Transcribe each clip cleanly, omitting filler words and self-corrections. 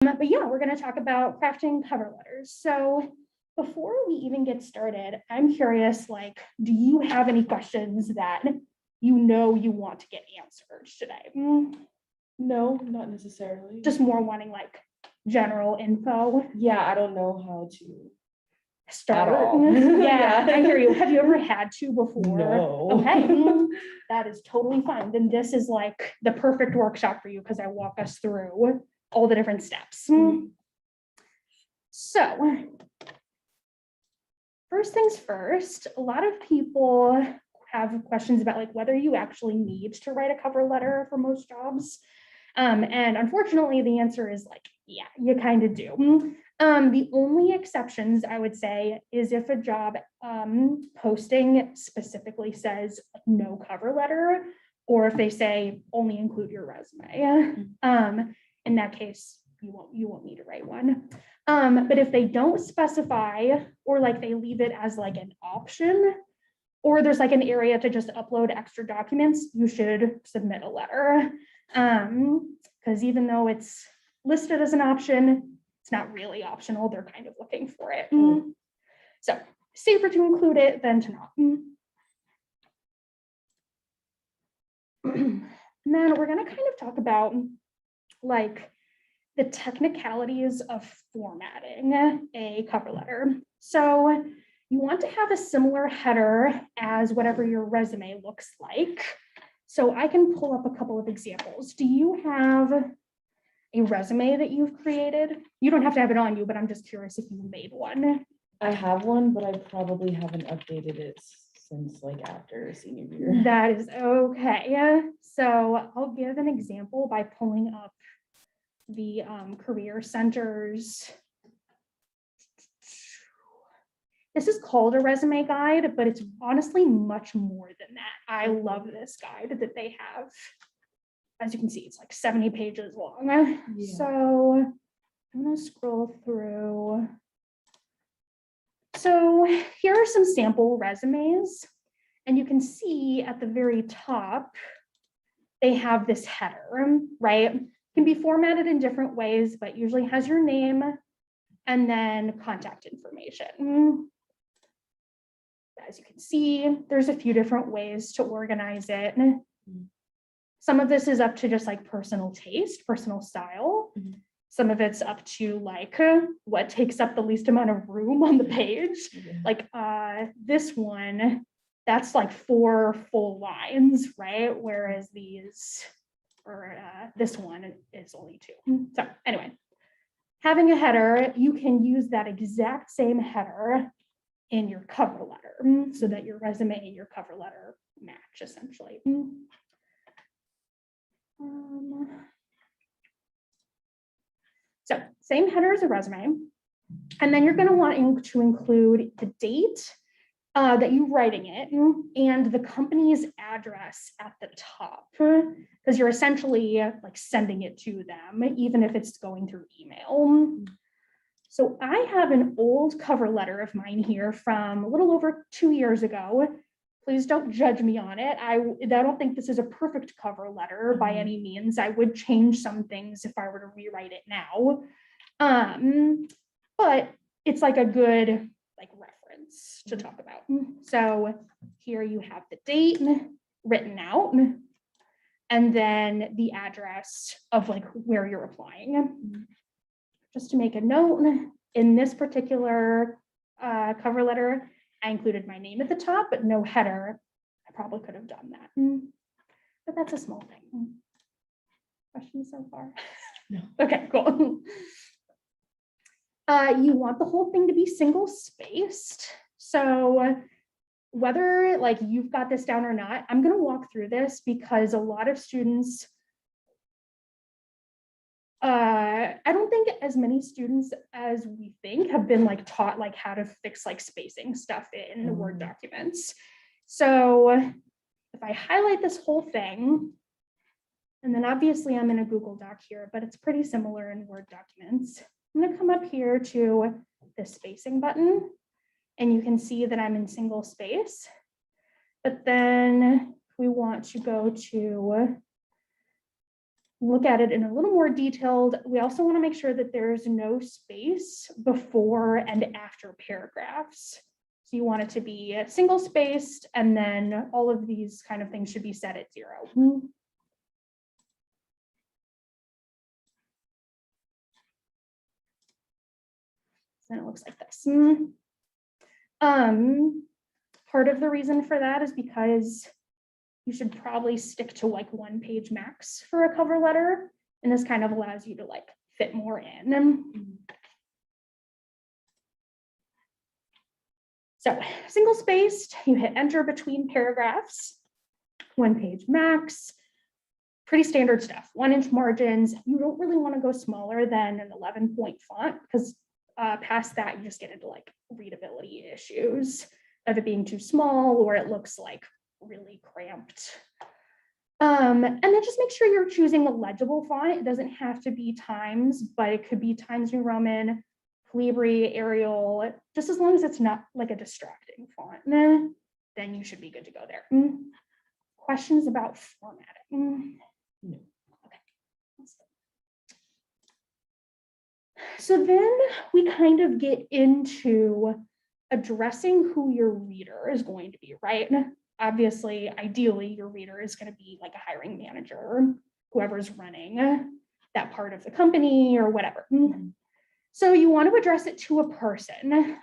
But yeah, we're going to talk about crafting cover letters. So before we even get started, I'm curious, like, do you have any questions that you want to get answered today? No, not necessarily. Just more wanting like general info. Yeah, I don't know how to Start. at all. Yeah, I hear you. Have you ever had to before? No. Okay, that is totally fine. Then this is like the perfect workshop for you because I walk us through all the different steps. So first things first, a lot of people have questions about like whether you actually need to write a cover letter for most jobs. And unfortunately, the answer is like, yeah, you kind of do. The only exceptions I would say is if a job posting specifically says no cover letter, or if they say only include your resume. In that case, you won't need to write one. But if they don't specify, or like they leave it as like an option, or there's like an area to just upload extra documents, you should submit a letter. Because even though it's listed as an option, it's not really optional. They're kind of looking for it. So safer to include it than to not. And then we're going to kind of talk about like the technicalities of formatting a cover letter. So you want to have a similar header as whatever your resume looks like. So I can pull up a couple of examples. Do you have a resume that you've created? You don't have to have it on you, but I'm just curious if you made one. I have one, but I probably haven't updated it since like after senior year. That is okay. So I'll give an example by pulling up the Career Center's. This is called a resume guide, but it's honestly much more than that. I love this guide that they have. As you can see, it's like 70 pages long. Yeah. So I'm gonna scroll through. So here are some sample resumes, and you can see at the very top, they have this header, right? It can be formatted in different ways, but usually has your name and then contact information. As you can see, there's a few different ways to organize it. Some of this is up to just like personal taste, personal style. Some of it's up to like what takes up the least amount of room on the page. Like this one, that's like 4 full lines, right? Whereas these, or this one is only 2. So anyway, having a header, you can use that exact same header in your cover letter so that your resume and your cover letter match essentially. So same header as a resume. And then you're going to want to include the date that you're writing it and the company's address at the top, because you're essentially like sending it to them, even if it's going through email. So I have an old cover letter of mine here from a little over 2 years ago. Please don't judge me on it. I don't think this is a perfect cover letter by any means. I would change some things if I were to rewrite it now. But it's like a good like reference to talk about. So here you have the date written out and then the address of like where you're applying. Just to make a note, in this particular cover letter, I included my name at the top, but no header. I probably could have done that, but that's a small thing. Questions so far? No. Okay, cool. You want the whole thing to be single spaced. So whether like you've got this down or not, I'm going to walk through this because a lot of students, I don't think as many students as we think have been like taught like how to fix like spacing stuff in Word documents. So if I highlight this whole thing, and then obviously I'm in a Google Doc here, but it's pretty similar in Word documents. I'm going to come up here to the spacing button, and you can see that I'm in single space. But then we want to go to look at it in a little more detailed, we also want to make sure that there's no space before and after paragraphs. So you want it to be single spaced, and then all of these kind of things should be set at 0. Then it looks like this. Part of the reason for that is because you should probably stick to like 1 page max for a cover letter. And this kind of allows you to like fit more in. So single spaced, you hit enter between paragraphs, 1 page max, pretty standard stuff, 1-inch margins. You don't really want to go smaller than an 11-point font because past that, you just get into like readability issues of it being too small or it looks like really cramped. And then just make sure you're choosing a legible font. It doesn't have to be Times, but it could be Times New Roman, Calibri, Arial, just as long as it's not like a distracting font, then you should be good to go there. Questions about formatting? No. Okay. So then we kind of get into addressing who your reader is going to be, right? Obviously, ideally, your reader is going to be like a hiring manager, whoever's running that part of the company or whatever. So you want to address it to a person.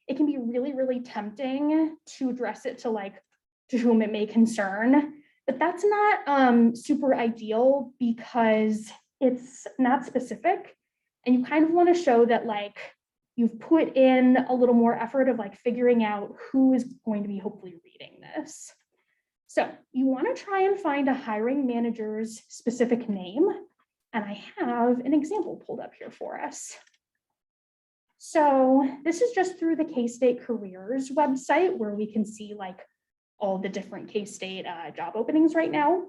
It can be really, really tempting to address it to like to whom it may concern, but that's not super ideal because it's not specific. And you kind of want to show that like you've put in a little more effort of like figuring out who is going to be hopefully reading this. So you want to try and find a hiring manager's specific name. And I have an example pulled up here for us. So this is just through the K-State Careers website where we can see like all the different K-State job openings right now.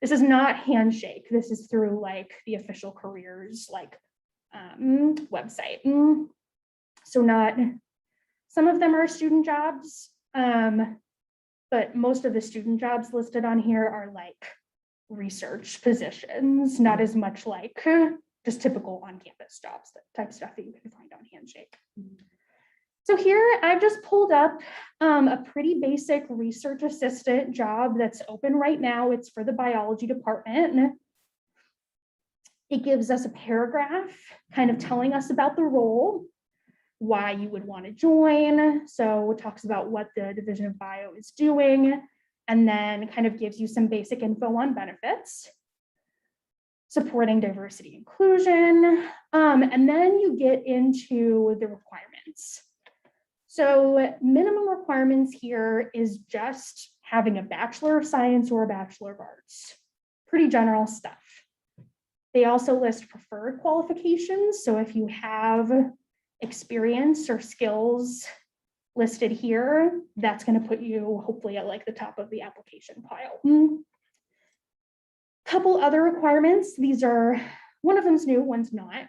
This is not Handshake. This is through like the official careers like website. So not, some of them are student jobs, but most of the student jobs listed on here are like research positions, not as much like just typical on-campus jobs, that type of stuff that you can find on Handshake. So here I've just pulled up a pretty basic research assistant job that's open right now. It's for the biology department. It gives us a paragraph kind of telling us about the role, why you would want to join. So it talks about what the Division of Bio is doing, and then kind of gives you some basic info on benefits, supporting diversity inclusion, and then you get into the requirements. So minimum requirements here is just having a Bachelor of Science or a Bachelor of Arts. Pretty general stuff. They also list preferred qualifications. So if you have experience or skills listed here, that's going to put you hopefully at like the top of the application pile. Couple other requirements. These are, one of them's new, one's not.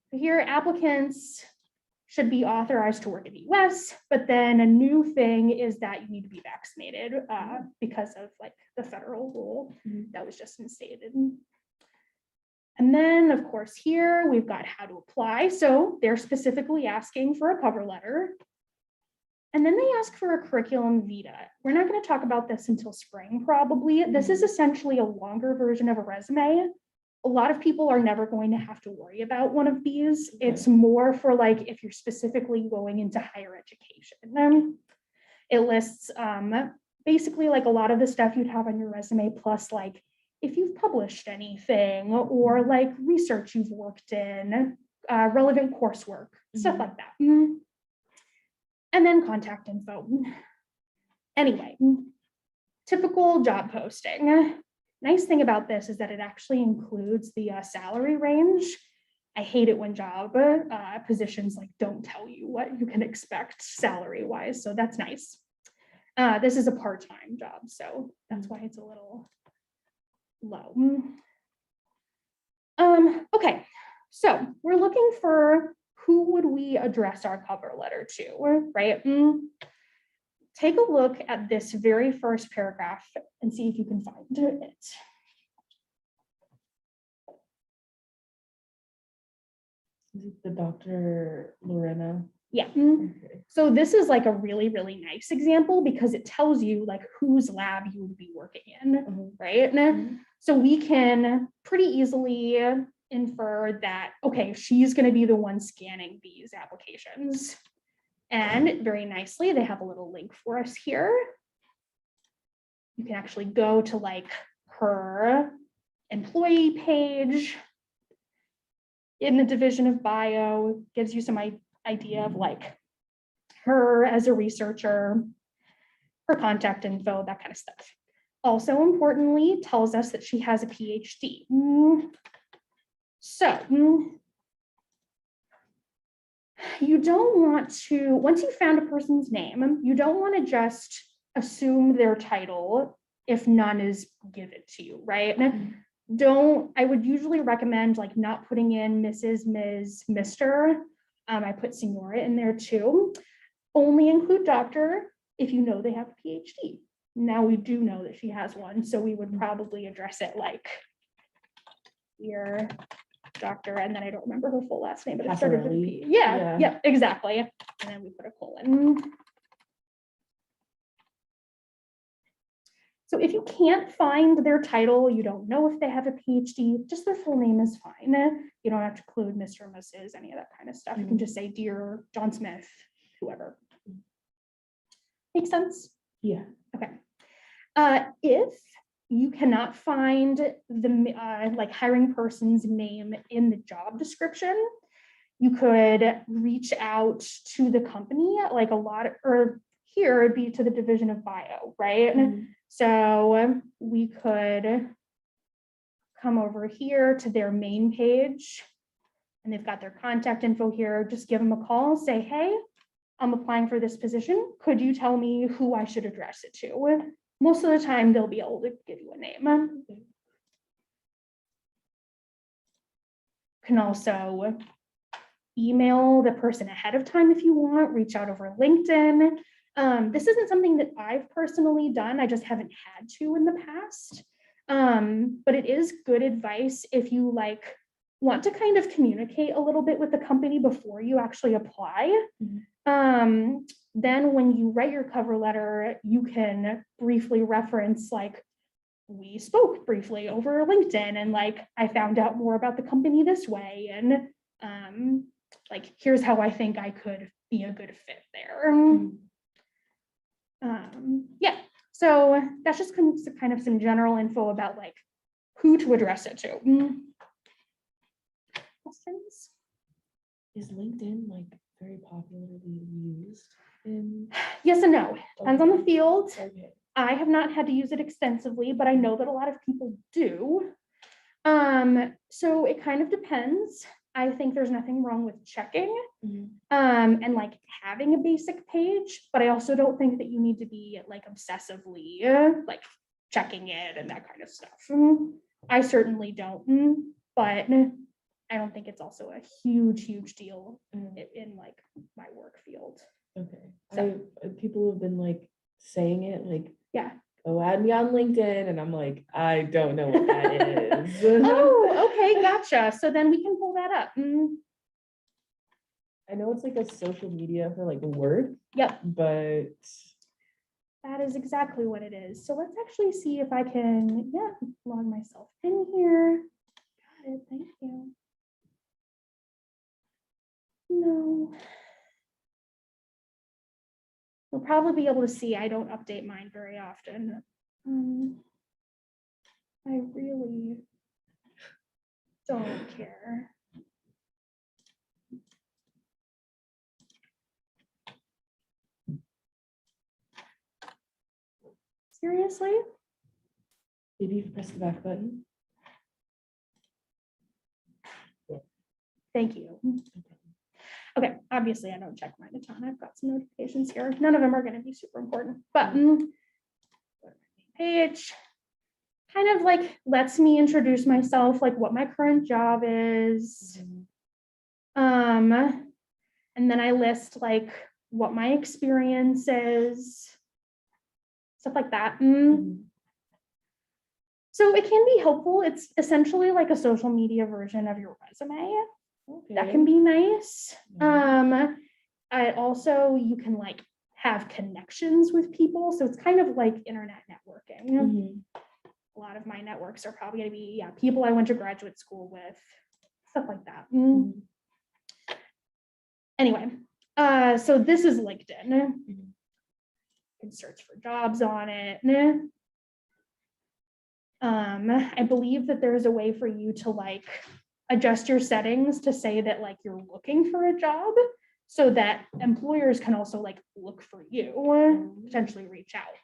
Here, applicants should be authorized to work in the US, but then a new thing is that you need to be vaccinated because of like the federal rule that was just instated. And then of course here we've got how to apply. So they're specifically asking for a cover letter. And then they ask for a curriculum vitae. We're not going to talk about this until spring probably. This is essentially a longer version of a resume. A lot of people are never going to have to worry about one of these. Okay. It's more for like if you're specifically going into higher education. It lists basically like a lot of the stuff you'd have on your resume, plus like if you've published anything or like research you've worked in, relevant coursework, stuff like that. And then contact info. Anyway, typical job posting. Nice thing about this is that it actually includes the salary range. I hate it when job positions like don't tell you what you can expect salary wise, so that's nice. This is a part-time job, so that's why it's a little low. Okay, so we're looking for who would we address our cover letter to, right? Take a look at this very first paragraph and see if you can find it. Is it the Dr. Lorena? Yeah. Okay. So this is like a really, really nice example because it tells you like whose lab you would be working in, right? Mhm. So we can pretty easily infer that, okay, she's going to be the one scanning these applications. And very nicely, they have a little link for us here. You can actually go to like her employee page in the division of bio, gives you some idea of like her as a researcher, her contact info, that kind of stuff. Also importantly, tells us that she has a PhD. So you don't want to, once you found a person's name, you don't want to just assume their title if none is given to you, right? I would usually recommend like not putting in Mrs., Ms., Mr. I put Signora in there too. Only include doctor if you know they have a PhD. Now we do know that she has one, so we would probably address it like your doctor, and then I don't remember her full last name, but it started with a P. Yeah, exactly. And then we put a colon. So if you can't find their title, you don't know if they have a PhD, just their full name is fine. You don't have to include Mr. or Mrs., any of that kind of stuff. You can just say dear John Smith, whoever. Make sense? Yeah. Okay. If you cannot find the like hiring person's name in the job description, you could reach out to the company, like or here it'd be to the division of bio, right? So we could come over here to their main page and they've got their contact info here. Just give them a call, say, hey, I'm applying for this position. Could you tell me who I should address it to? Most of the time, they'll be able to give you a name. You can also email the person ahead of time if you want, reach out over LinkedIn. This isn't something that I've personally done. I just haven't had to in the past. But it is good advice if you like want to kind of communicate a little bit with the company before you actually apply. Then when you write your cover letter, you can briefly reference like, we spoke briefly over LinkedIn and like, I found out more about the company this way. And like, here's how I think I could be a good fit there. Yeah, so that's just kind of some general info about like who to address it to. Questions? Is LinkedIn like very popularly used in? Yes and no. Depends on the field. Okay. I have not had to use it extensively, but I know that a lot of people do. So it kind of depends. I think there's nothing wrong with checking and like having a basic page, but I also don't think that you need to be like obsessively like checking it and that kind of stuff. I certainly don't, but I don't think it's also a huge deal in like my work field. Okay. So. People have been like saying it like, yeah. Oh, add me on LinkedIn. And I'm like, I don't know what that is. Oh, okay, gotcha. So then we can pull that up. I know it's like a social media for like work. Yep. But that is exactly what it is. So let's actually see if I can, log myself in here. Got it, thank you. No. You'll probably be able to see I don't update mine very often. I really don't care. Seriously? Maybe you press the back button. Thank you. Okay, obviously I don't check mine a ton. I've got some notifications here. None of them are going to be super important, but page kind of like lets me introduce myself, like what my current job is. And then I list like what my experience is, stuff like that. So it can be helpful. It's essentially like a social media version of your resume. That can be nice. Yeah. I also, you can like have connections with people. So it's kind of like internet networking. Mhm. A lot of my networks are probably gonna be, yeah, people I went to graduate school with, stuff like that. Mhm. Anyway, so this is LinkedIn. Mhm. You can search for jobs on it. I believe that there's a way for you to like adjust your settings to say that like you're looking for a job so that employers can also like look for you, potentially reach out.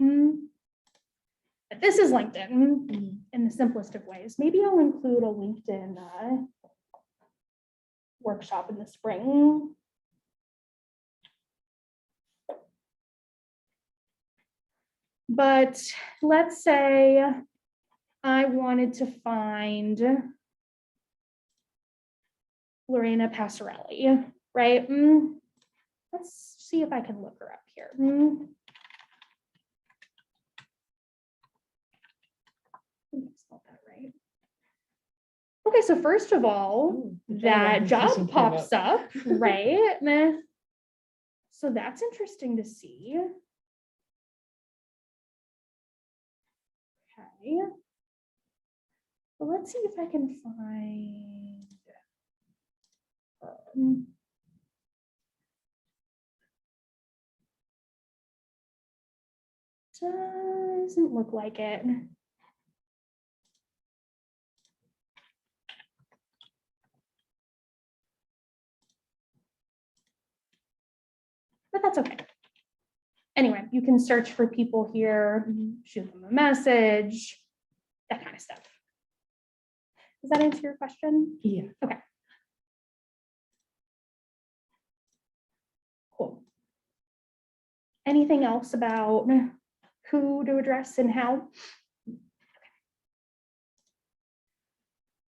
But this is LinkedIn Mhm. in the simplest of ways. Maybe I'll include a LinkedIn workshop in the spring. But let's say I wanted to find Lorena Passarelli, right? Let's see if I can look her up here. I think I spelled that right. Okay, so first of all, Ooh, good that job. This job came pops up. up, right? So that's interesting to see. Okay. Well, let's see if I can find. Doesn't look like it. But that's okay. Anyway, you can search for people here, shoot them a message, that kind of stuff. Does that answer your question? Yeah. Okay. Cool. Anything else about who to address and how?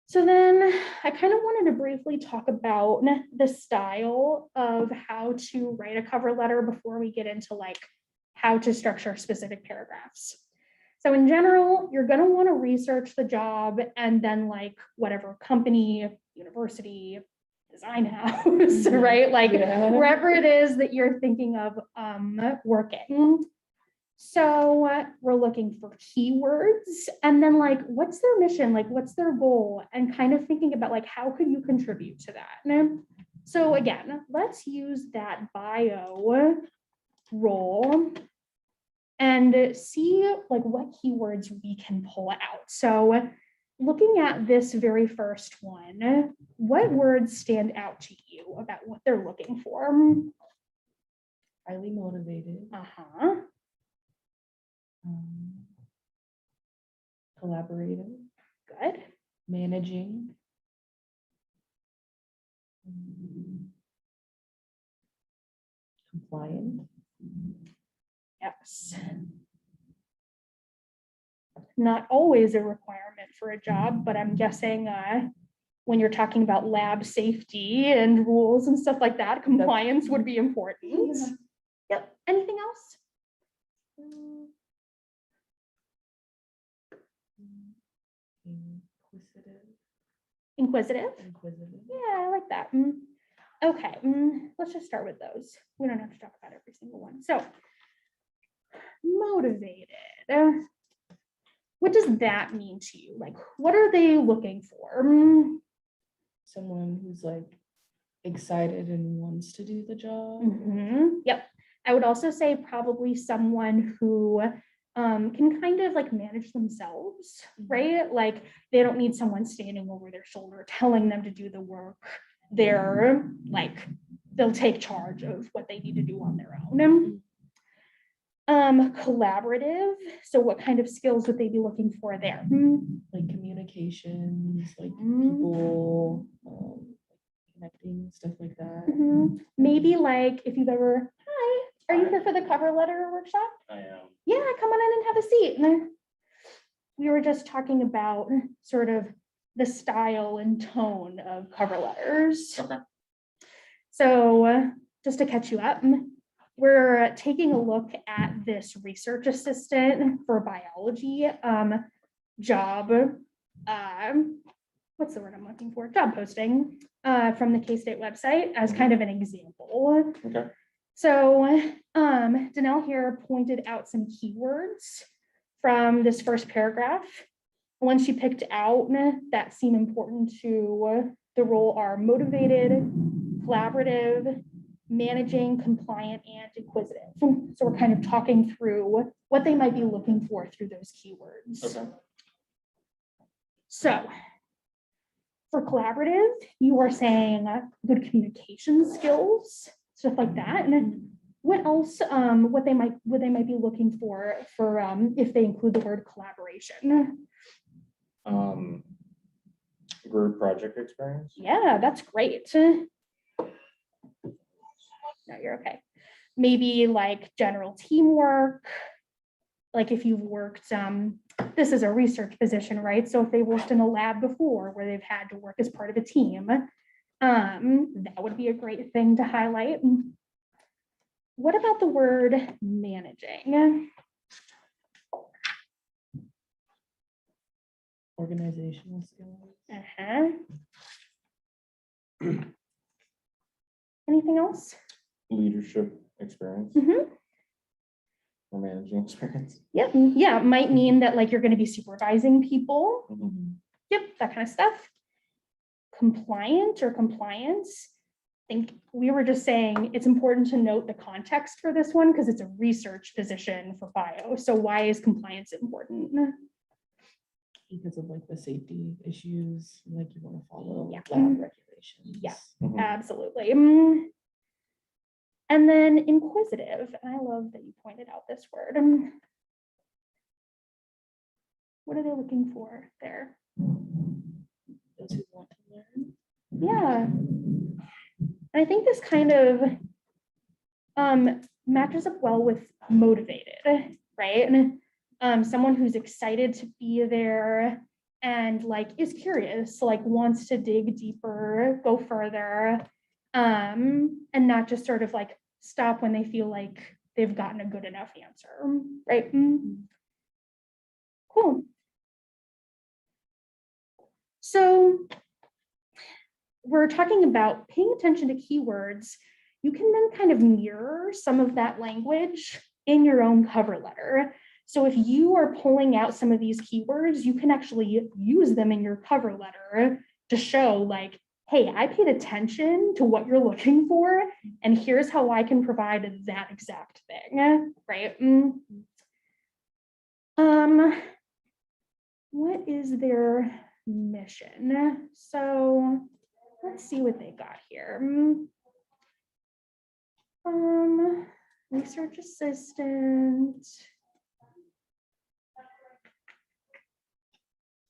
So then I kind of wanted to briefly talk about the style of how to write a cover letter before we get into like how to structure specific paragraphs. So in general, you're going to want to research the job and then like whatever company, university, design house, right? Like wherever it is that you're thinking of working. So we're looking for keywords and then like, what's their mission? Like, what's their goal? And kind of thinking about like, how could you contribute to that? So again, let's use that bio role and see like what keywords we can pull out. So looking at this very first one, what words stand out to you about what they're looking for? Highly motivated. Collaborative. Good. Managing. Compliant. Yes. Not always a requirement for a job, but I'm guessing when you're talking about lab safety and rules and stuff like that, compliance would be important. Yeah. Yep. Anything else? Inquisitive. Inquisitive? Yeah, I like that. Okay, let's just start with those. We don't have to talk about every single one. So, motivated. What does that mean to you? Like, what are they looking for? Someone who's like excited and wants to do the job. Yep. I would also say probably someone who can kind of like manage themselves, right? Like they don't need someone standing over their shoulder telling them to do the work. They're like, they'll take charge of what they need to do on their own. Collaborative. So what kind of skills would they be looking for there? Like communications, like people connecting, stuff like that. Maybe like if you've ever, hi, are you here for the cover letter workshop? I am. Yeah, come on in and have a seat. We were just talking about sort of the style and tone of cover letters. Okay. So just to catch you up, we're taking a look at this research assistant for biology job. What's the word I'm looking for? Job posting. from the K-State website as kind of an example. Okay. So Danelle here pointed out some keywords from this first paragraph. Ones she picked out that seem important to the role are motivated, collaborative, managing, compliant, and inquisitive. So we're kind of talking through what they might be looking for through those keywords. Okay. So for collaborative, you are saying good communication skills, stuff like that. And what else? What they might be looking for if they include the word collaboration. Group project experience. Yeah, that's great. No, you're okay. Maybe like general teamwork. Like if you've worked, this is a research position, right? So if they worked in a lab before where they've had to work as part of a team, that would be a great thing to highlight. What about the word managing? Organizational skills. Anything else? Leadership experience. Mhm. Or managing experience. Yep. Yeah, it might mean that like you're going to be supervising people. Mhm. Yep, that kind of stuff. Compliant or compliance. I think we were just saying it's important to note the context for this one because it's a research position for bio. So why is compliance important? Because of like the safety issues, like you want to follow Yeah. lab regulations. Yeah. Mhm. Absolutely. And then inquisitive. And I love that you pointed out this word. What are they looking for there? Those who want to learn. Yeah. I think this kind of matches up well with motivated, right? And someone who's excited to be there and like is curious, like wants to dig deeper, go further, and not just sort of like stop when they feel like they've gotten a good enough answer, right? Cool. So we're talking about paying attention to keywords. You can then kind of mirror some of that language in your own cover letter. So if you are pulling out some of these keywords, you can actually use them in your cover letter to show like, hey, I paid attention to what you're looking for, and here's how I can provide that exact thing, right? What is their mission? So let's see what they got here. Research assistant.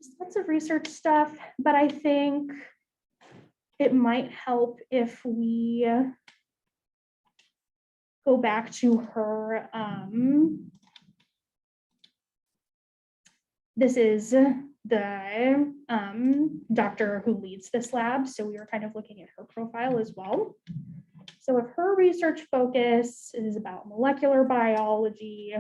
Just lots of research stuff, but I think it might help if we go back to her. This is the doctor who leads this lab, so we were kind of looking at her profile as well. So if her research focus is about molecular biology,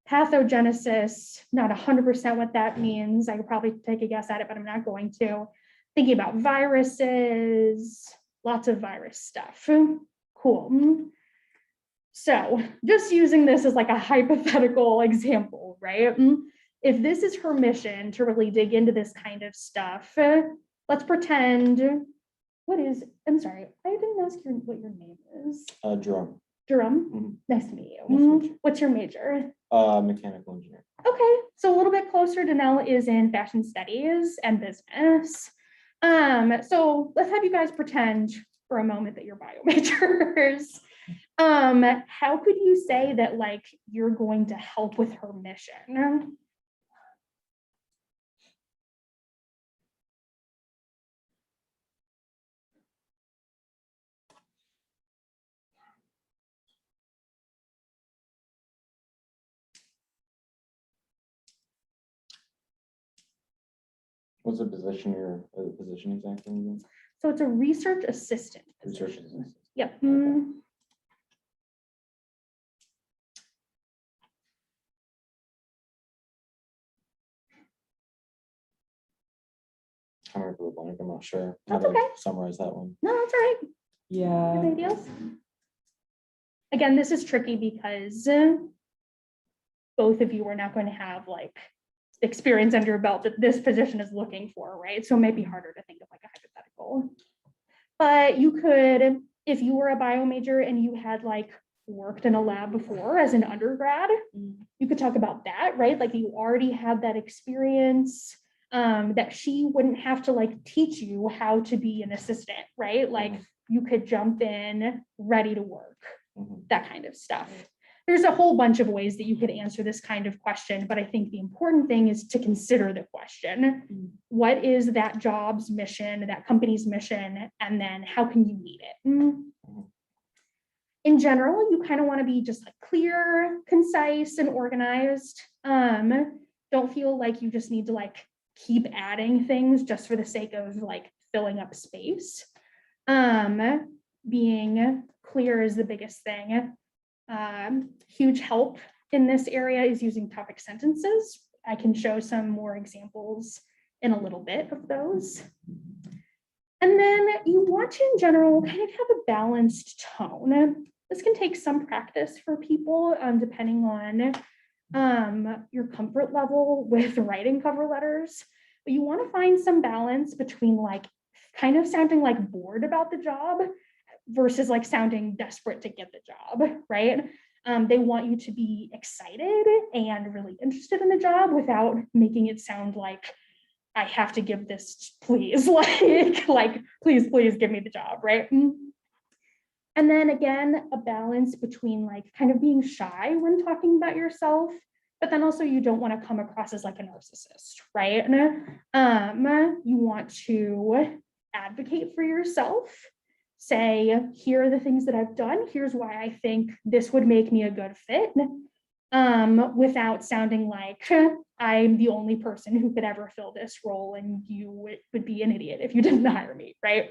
pathogenesis, not 100% what that means. I could probably take a guess at it, but I'm not going to. Thinking about viruses, lots of virus stuff. Cool. So just using this as like a hypothetical example, right? If this is her mission to really dig into this kind of stuff, let's pretend, I'm sorry, I didn't ask you what your name is. Drum. Jerome, nice to meet Nice to meet you. What's your major? Mechanical engineer. Okay, so a little bit closer. Danelle is in fashion studies and business. So let's have you guys pretend for a moment that you're bio majors. How could you say that like you're going to help with her mission? What's the position exactly? Again? So it's a research assistant. Research position. assistant. Yep. coming up with a blank, I'm not sure. how That's to okay. Summarize that one. No, that's all right. Yeah, Any ideas? Again, this is tricky because both of you are not going to have like experience under your belt that this position is looking for, right? So it might be harder to think of like a hypothetical. But you could, if you were a bio major and you had like worked in a lab before as an undergrad, you could talk about that, right? Like you already had that experience, that she wouldn't have to like teach you how to be an assistant, right? Like you could jump in ready to work, that kind of stuff. There's a whole bunch of ways that you could answer this kind of question, but I think the important thing is to consider the question. What is that job's mission, that company's mission, and then how can you meet it? In general, you kind of want to be just like clear, concise, and organized. Don't feel like you just need to like keep adding things just for the sake of like filling up space. Being clear is the biggest thing. Huge help in this area is using topic sentences. I can show some more examples in a little bit of those. And then you want to, in general, kind of have a balanced tone. This can take some practice for people, depending on your comfort level with writing cover letters. But you want to find some balance between like kind of sounding like bored about the job versus like sounding desperate to get the job, right? They want you to be excited and really interested in the job without making it sound like I have to give this, please, like please give me the job, right? And then again, a balance between like kind of being shy when talking about yourself, but then also you don't want to come across as like a narcissist, right? You want to advocate for yourself, say, here are the things that I've done, here's why I think this would make me a good fit, without sounding like I'm the only person who could ever fill this role and you would be an idiot if you didn't hire me, right?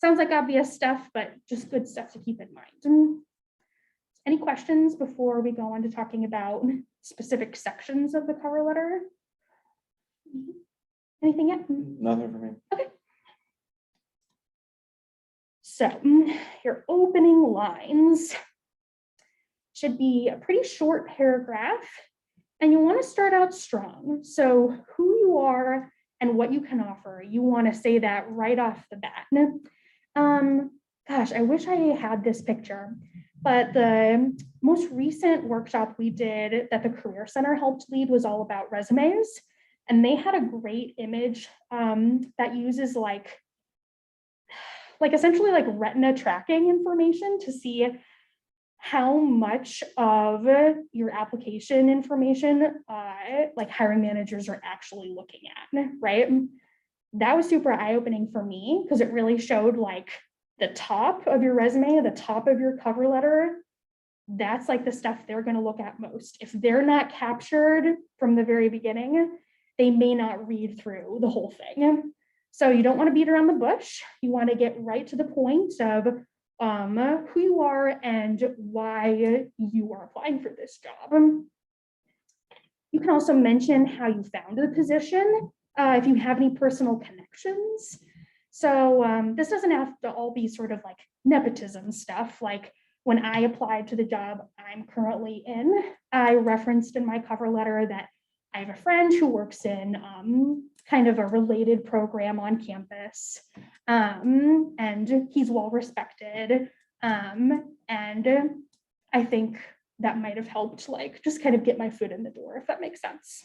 Sounds like obvious stuff, but just good stuff to keep in mind. Any questions before we go on to talking about specific sections of the cover letter? Anything yet? Nothing for me. Okay. So your opening lines should be a pretty short paragraph, and you want to start out strong. So who you are and what you can offer, you want to say that right off the bat. Gosh, I wish I had this picture, but the most recent workshop we did that the Career Center helped lead was all about resumes. And they had a great image that uses like essentially like retina tracking information to see how much of your application information like hiring managers are actually looking at, right? That was super eye-opening for me because it really showed like the top of your resume, the top of your cover letter. That's like the stuff they're going to look at most. If they're not captured from the very beginning, they may not read through the whole thing. So you don't want to beat around the bush. You want to get right to the point of who you are and why you are applying for this job. You can also mention how you found the position, if you have any personal connections. So this doesn't have to all be sort of like nepotism stuff. Like when I applied to the job I'm currently in, I referenced in my cover letter that I have a friend who works in kind of a related program on campus, and he's well respected. And I think that might have helped like just kind of get my foot in the door, if that makes sense.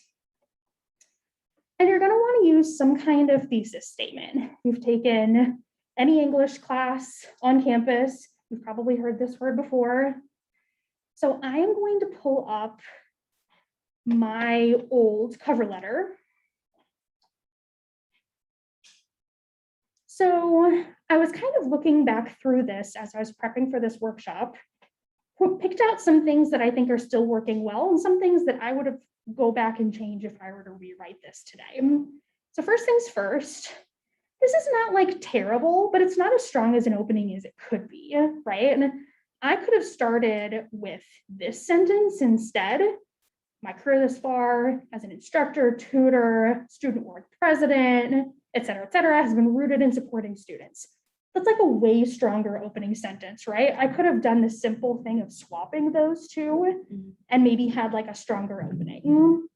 And you're going to want to use some kind of thesis statement. You've taken any English class on campus. You've probably heard this word before. So I am going to pull up my old cover letter. So I was kind of looking back through this as I was prepping for this workshop, picked out some things that I think are still working well and some things that I would have go back and change if I were to rewrite this today. So first things first, this is not like terrible, but it's not as strong as an opening as it could be, right? And I could have started with this sentence instead. My career thus far as an instructor, tutor, student org president, et cetera, has been rooted in supporting students. That's like a way stronger opening sentence, right? I could have done the simple thing of swapping those two and maybe had like a stronger opening.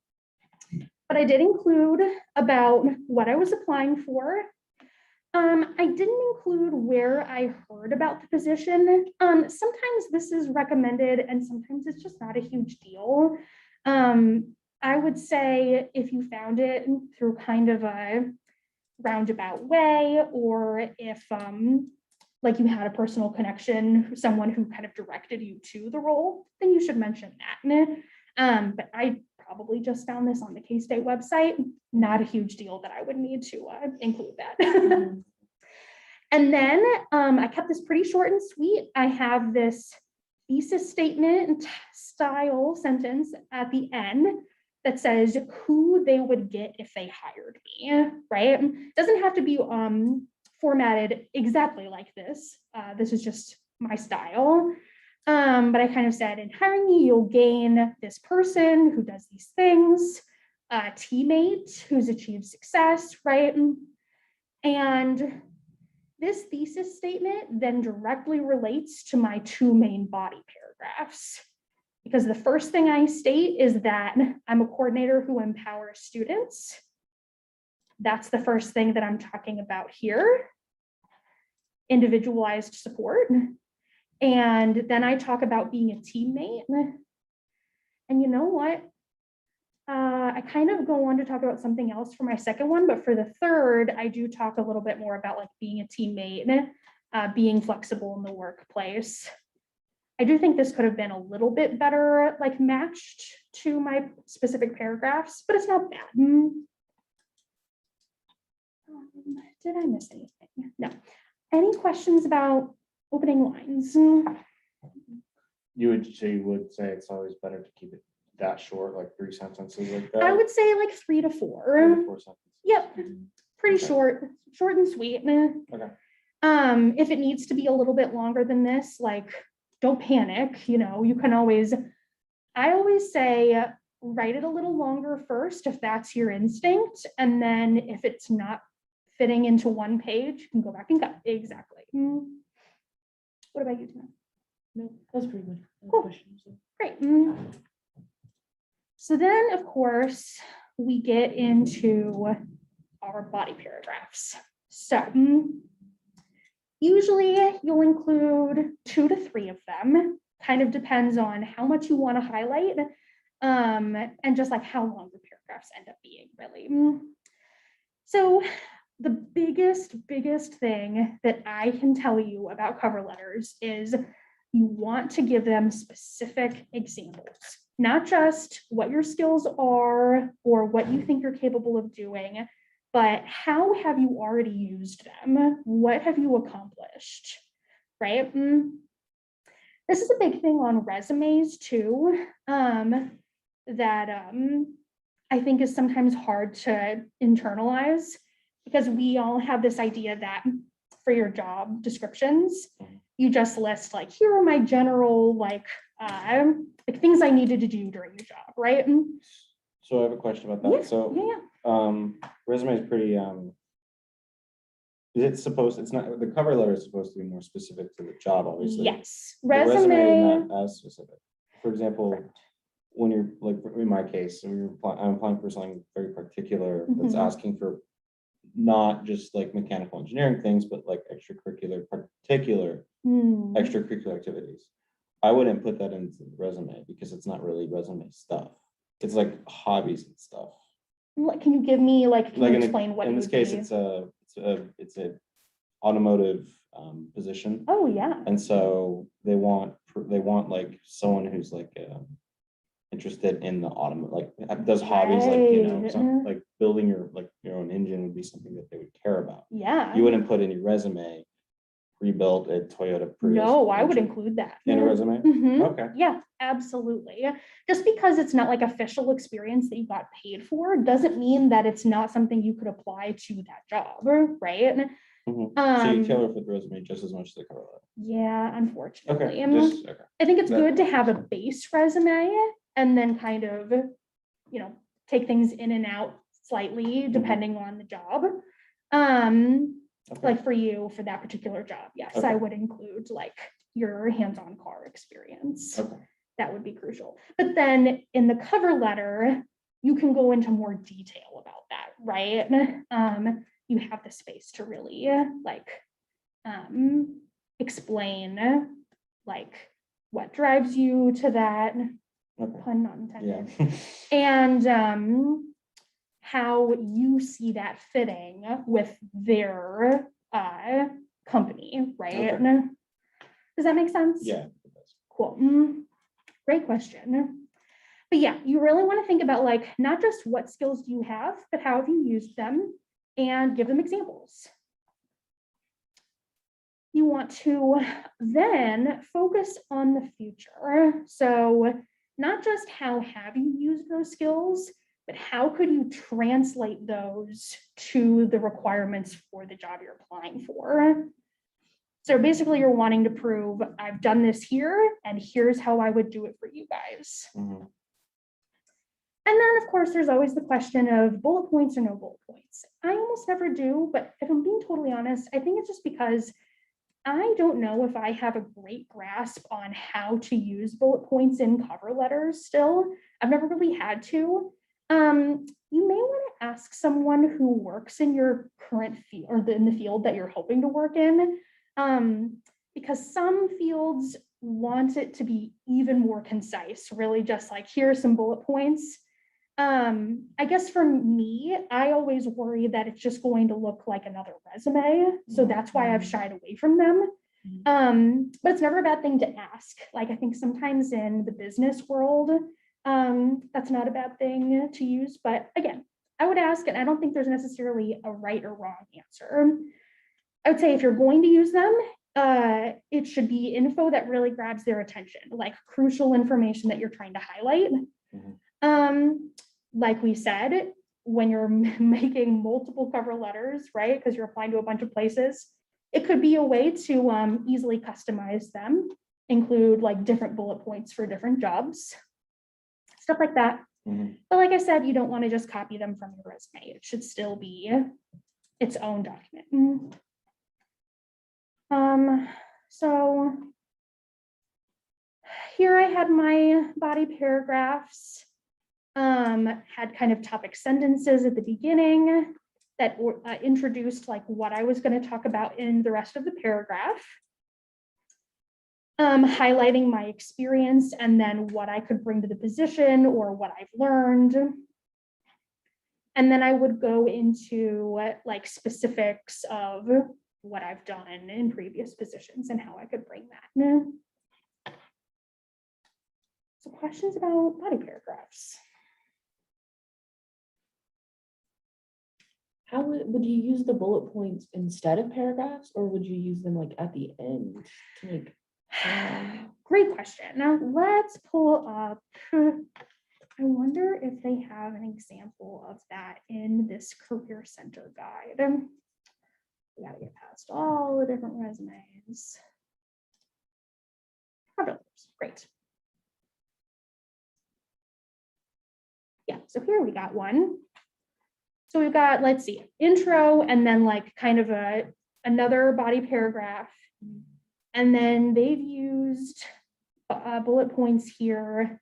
But I did include about what I was applying for. I didn't include where I heard about the position. Sometimes this is recommended and sometimes it's just not a huge deal. I would say if you found it through kind of a roundabout way, or if like you had a personal connection, someone who kind of directed you to the role, then you should mention that. But I probably just found this on the K-State website. Not a huge deal that I would need to include that. And then I kept this pretty short and sweet. I have this thesis statement style sentence at the end that says who they would get if they hired me, right? Doesn't have to be formatted exactly like this. This is just my style. But I kind of said, in hiring me, you'll gain this person who does these things, a teammate who's achieved success, right? And this thesis statement then directly relates to my two main body paragraphs. Because the first thing I state is that I'm a coordinator who empowers students. That's the first thing that I'm talking about here. Individualized support. And then I talk about being a teammate. And you know what? I kind of go on to talk about something else for my second one, but for the third, I do talk a little bit more about like being a teammate, being flexible in the workplace. I do think this could have been a little bit better, like matched to my specific paragraphs, but it's not bad. Did I miss anything? No. Any questions about opening lines? You would say it's always better to keep it that short, like 3 sentences like that? I would say like 3 to 4. 3 to 4 sentences. Yep, pretty Okay. short and sweet. Okay. If it needs to be a little bit longer than this, like don't panic, you know, you can always, I always say, write it a little longer first if that's your instinct. And then if it's not fitting into one page, you can go back and cut. Exactly. What about you, Tina? No, that's pretty good. No Cool. questions. Great. So then, of course, we get into our body paragraphs. So usually you'll include 2 to 3 of them. Kind of depends on how much you want to highlight and just like how long the paragraphs end up being, really. So the biggest thing that I can tell you about cover letters is you want to give them specific examples, not just what your skills are or what you think you're capable of doing, but how have you already used them? What have you accomplished, right? This is a big thing on resumes too, that I think is sometimes hard to internalize, because we all have this idea that for your job descriptions, you just list like, here are my general like things I needed to do during the job, right? So I have a question about that. Yeah, So resume is pretty is it supposed, it's not, the cover letter is supposed to be more specific to the job, obviously. Yes, The resume resume. is not as specific. For example, when you're like, in my case, when I'm applying for something very particular that's Mhm. asking for not just like mechanical engineering things, but like extracurricular activities. I wouldn't put that into the resume because it's not really resume stuff. It's like hobbies and stuff. Can you give me like, can Like you explain what in it this would case, be? it's a automotive position. Oh, yeah. And so they want like someone who's like interested in the automotive, like does hobbies, like, you know, Right. like building your own engine would be something that they would care about. Yeah. You wouldn't put in your resume, rebuilt a Toyota Prius. No, I would engine include that. in a resume. Mhm. Okay. Yeah, absolutely. Just because it's not like official experience that you got paid for doesn't mean that it's not something you could apply to that job, right? So you tailor for the resume just as much as the cover letter. Yeah, unfortunately. Okay. Just okay. I think it's That- good to have a base resume and then kind of, you know, take things in and out slightly depending on the job. Okay. Like for you, for that particular job, yes, I Okay. would include like your hands-on car experience. Okay. That would be crucial. But then in the cover letter, you can go into more detail about that, right? You have the space to really like explain like what drives you to that, Okay. pun not intended, Yeah. and how you see that fitting with their company, right? Okay. Does that make sense? Yeah. Cool. Great question. But yeah, you really want to think about like not just what skills do you have, but how have you used them, and give them examples. You want to then focus on the future. So not just how have you used those skills, but how could you translate those to the requirements for the job you're applying for? So basically you're wanting to prove I've done this here and here's how I would do it for you guys. Mhm. And then of course, there's always the question of bullet points or no bullet points. I almost never do, but if I'm being totally honest, I think it's just because I don't know if I have a great grasp on how to use bullet points in cover letters still. I've never really had to. You may want to ask someone who works in your current field or in the field that you're hoping to work in, because some fields want it to be even more concise, really just like, here are some bullet points. I guess for me, I always worry that it's just going to look like another resume. So that's why I've shied away from them. But it's never a bad thing to ask. Like I think sometimes in the business world, that's not a bad thing to use. But again, I would ask, and I don't think there's necessarily a right or wrong answer. I would say if you're going to use them, it should be info that really grabs their attention, like crucial information that you're trying to highlight. Like we said, when you're making multiple cover letters, right, because you're applying to a bunch of places, it could be a way to easily customize them, include like different bullet points for different jobs, stuff like that. But like I said, you don't want to just copy them from your resume. It should still be its own document. So here I had my body paragraphs, had kind of topic sentences at the beginning that introduced like what I was going to talk about in the rest of the paragraph, highlighting my experience and then what I could bring to the position or what I've learned. And then I would go into like specifics of what I've done in previous positions and how I could bring that in. So questions about body paragraphs? How would you use the bullet points instead of paragraphs, or would you use them like at the end to make? Great question. Now let's pull up. I wonder if they have an example of that in this Career Center guide. We gotta get past all the different resumes. Great. Yeah, so here we got one. So we've got, let's see, intro and then like kind of another body paragraph. And then they've used bullet points here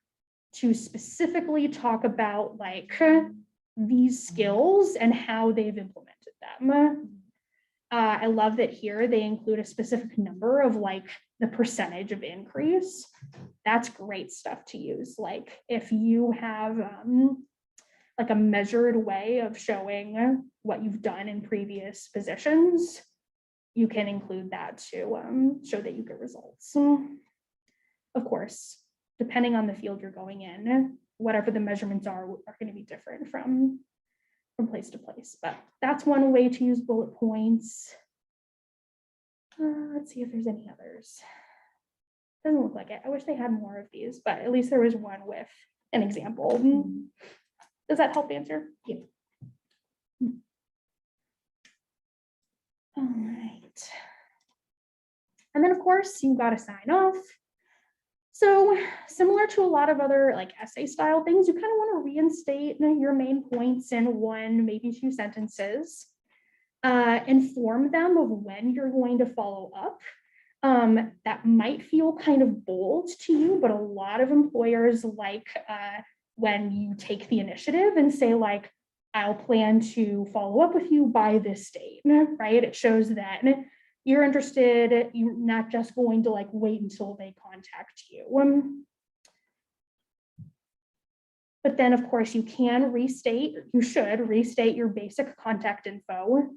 to specifically talk about like these skills and how they've implemented them. I love that here they include a specific number of like the percentage of increase. That's great stuff to use. Like if you have like a measured way of showing what you've done in previous positions, you can include that to show that you get results. Of course, depending on the field you're going in, whatever the measurements are going to be different from place to place. But that's one way to use bullet points. Let's see if there's any others. Doesn't look like it. I wish they had more of these, but at least there was one with an example. Does that help answer? Yeah. All right. And then of course you've got to sign off. So similar to a lot of other like essay style things, you kind of want to reinstate your main points in one, maybe two sentences. inform them of when you're going to follow up. That might feel kind of bold to you, but a lot of employers like when you take the initiative and say like, I'll plan to follow up with you by this date, right? It shows that you're interested, you're not just going to like wait until they contact you. But then of course you can restate, you should restate your basic contact info,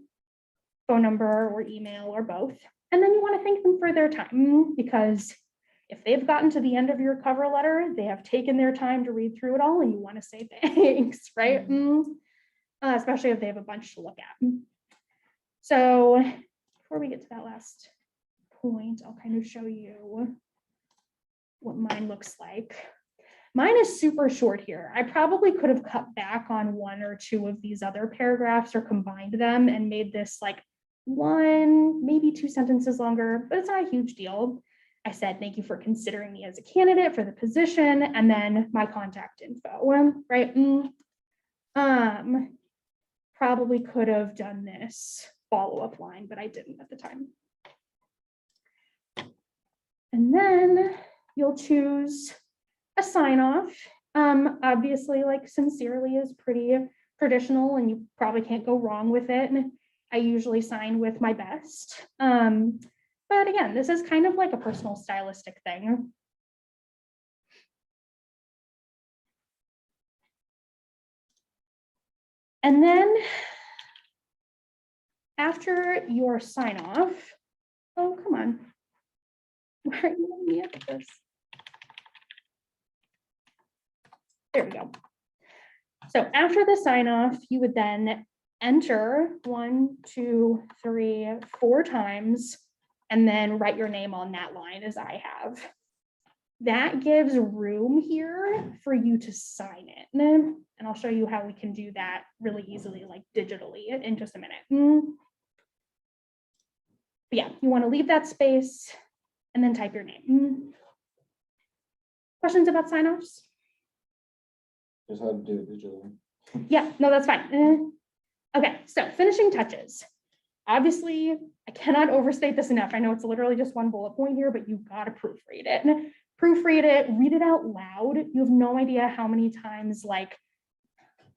phone number or email or both. And then you want to thank them for their time, because if they've gotten to the end of your cover letter, they have taken their time to read through it all and you want to say thanks, right? Especially if they have a bunch to look at. So before we get to that last point, I'll kind of show you what mine looks like. Mine is super short here. I probably could have cut back on one or two of these other paragraphs or combined them and made this like one, maybe 2 sentences longer, but it's not a huge deal. I said, thank you for considering me as a candidate for the position, and then my contact info, right? Probably could have done this follow-up line, but I didn't at the time. And then you'll choose a sign off. Obviously, like sincerely is pretty traditional and you probably can't go wrong with it. And I usually sign with my best. But again, this is kind of like a personal stylistic thing. And then after your sign off, oh, come on. Why are you letting me edit this? There we go. So after the sign off, you would then enter 1, 2, 3, 4 times, and then write your name on that line as I have. That gives room here for you to sign it. And I'll show you how we can do that really easily, like digitally in just a minute. But yeah, you want to leave that space and then type your name. Questions about sign-offs? Just how to do it digitally. Yeah, no, that's fine. Okay, so finishing touches. Obviously, I cannot overstate this enough. I know it's literally just one bullet point here, but you've got to proofread it. Proofread it, read it out loud. You have no idea how many times like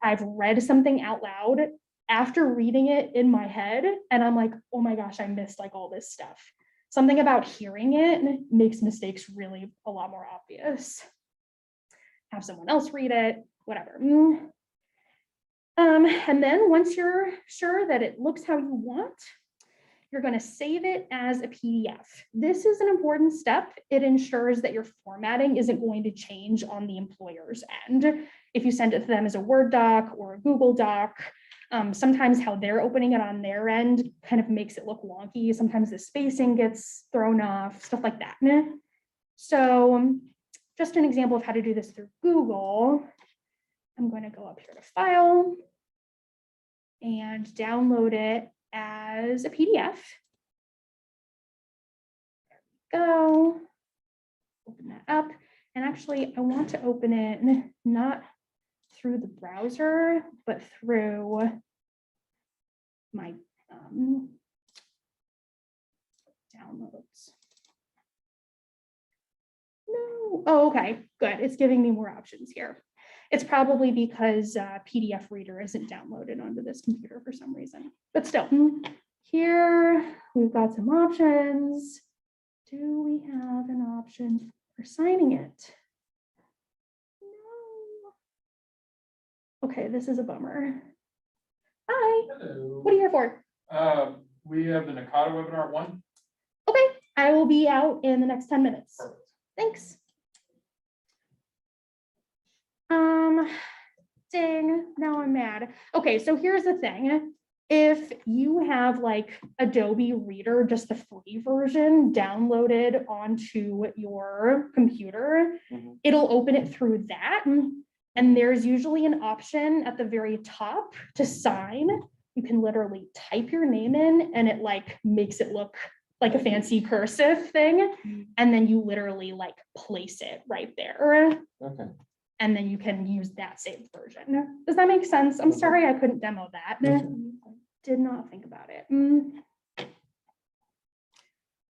I've read something out loud after reading it in my head, and I'm like, oh my gosh, I missed like all this stuff. Something about hearing it makes mistakes really a lot more obvious. Have someone else read it, whatever. And then once you're sure that it looks how you want, you're going to save it as a PDF. This is an important step. It ensures that your formatting isn't going to change on the employer's end. If you send it to them as a Word doc or a Google doc, sometimes how they're opening it on their end kind of makes it look wonky. Sometimes the spacing gets thrown off, stuff like that. So just an example of how to do this through Google. I'm going to go up here to File and download it as a PDF. There we go. Open that up. And actually, I want to open it not through the browser, but through my downloads. No. Oh, okay, good. It's giving me more options here. It's probably because PDF Reader isn't downloaded onto this computer for some reason. But still, here we've got some options. Do we have an option for signing it? No. Okay, this is a bummer. Hi. Hello. What are you here for? We have the Nakata webinar at 1. Okay, I will be out in the next 10 minutes. Perfect. Thanks. Dang, now I'm mad. Okay, so here's the thing. If you have like Adobe Reader, just the free version downloaded onto your computer, it'll open it through that. And there's usually an option at the very top to sign. You can literally type your name in and it like makes it look like a fancy cursive thing. And then you literally like place it right there. Okay. And then you can use that saved version. Does that make sense? I'm sorry I couldn't demo that. Dang did not think about it.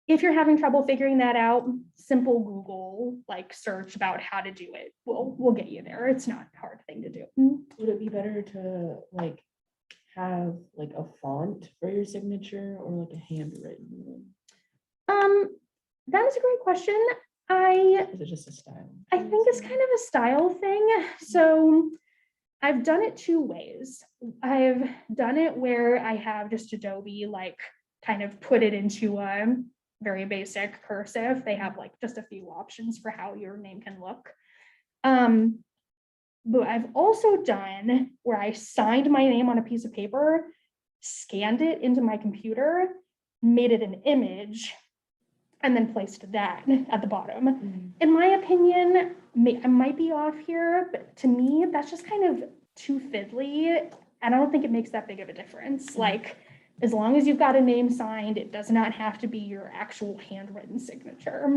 If you're having trouble figuring that out, simple Google like search about how to do it. We'll get you there. It's not a hard thing to do. Would it be better to like have like a font for your signature or like a handwritten one? That is a great question. Is it just a style? I think it's kind of a style thing. So I've done it two ways. I've done it where I have just Adobe like kind of put it into a very basic cursive. They have like just a few options for how your name can look. But I've also done where I signed my name on a piece of paper, scanned it into my computer, made it an image, and then placed that at the bottom. In my opinion, I might be off here, but to me, that's just kind of too fiddly. And I don't think it makes that big of a difference. Like, as long as you've got a name signed, it does not have to be your actual handwritten signature.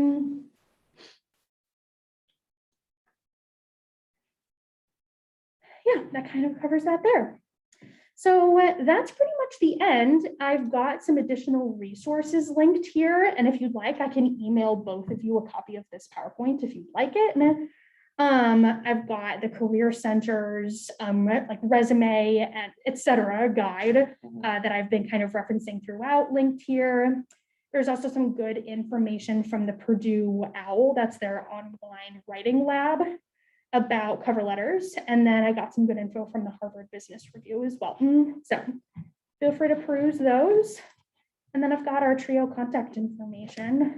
Yeah, that kind of covers that there. So that's pretty much the end. I've got some additional resources linked here. And if you'd like, I can email both of you a copy of this PowerPoint if you'd like it. I've got the Career Center's like resume and etc. guide that I've been kind of referencing throughout linked here. There's also some good information from the Purdue OWL, that's their online writing lab, about cover letters. And then I got some good info from the Harvard Business Review as well. So feel free to peruse those. And then I've got our TRIO contact information.